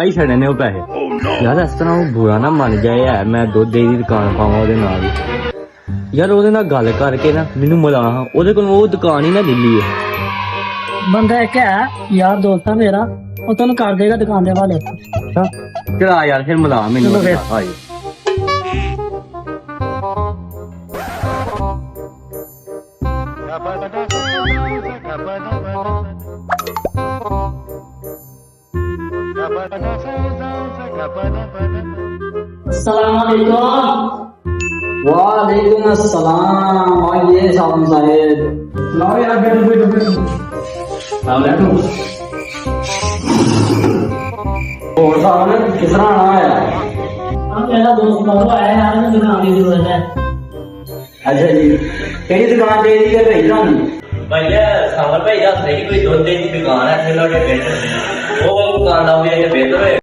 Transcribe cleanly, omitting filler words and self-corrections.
ਆਈ ਛੱਡਣੇ ਨੇ ਉਹ ਪੈਸੇ ਯਾਰ। ਇਸ ਤਰ੍ਹਾਂ ਉਹ ਬੁਰਾ ਨਾ ਮੰਨ ਜਾਏ ਯਾਰ, ਮੈਂ ਦੁੱਧ ਦੀ ਦੁਕਾਨ ਪਾਵਾਂ ਉਹਦੇ ਨਾਲ ਹੀ ਯਾਰ। ਉਹਦੇ ਨਾਲ ਗੱਲ ਕਰਕੇ ਨਾ ਮੈਨੂੰ ਮਿਲਾ ਹਾਂ, ਉਹਦੇ ਕੋਲ ਉਹ ਦੁਕਾਨ ਹੀ ਨਾ ਦਿੱਲੀ ਹੈ। ਬੰਦਾ ਇੱਕ ਹੈ ਯਾਰ ਦੋਸਤ ਆ ਮੇਰਾ, ਉਹ ਤੁਹਾਨੂੰ ਕਰ ਦੇਗਾ ਦੁਕਾਨ ਦੇ ਹਵਾਲੇ। ਚਲਾ ਯਾਰ ਫਿਰ ਮਿਲਾ ਮੈਨੂੰ। ਚਲੋ ਫਿਰ। ਹਾਏ वालेकुम अस्सलाम। आइए साहब साहेब। लाओ यार, बैठो बैठो बैठो। और साहब किस तरह आना है? हम मेरा दोस्त बाबू आया यार, मैं दुकान की जरूरत है। अच्छा जी, केड़ी दुकान चाहिए है भाई थानू? भैया सावर भाई दस रही कोई दुध दी दुकान है, फिर लोटे बेहतर वो दुकान लाओगे बेहतर है।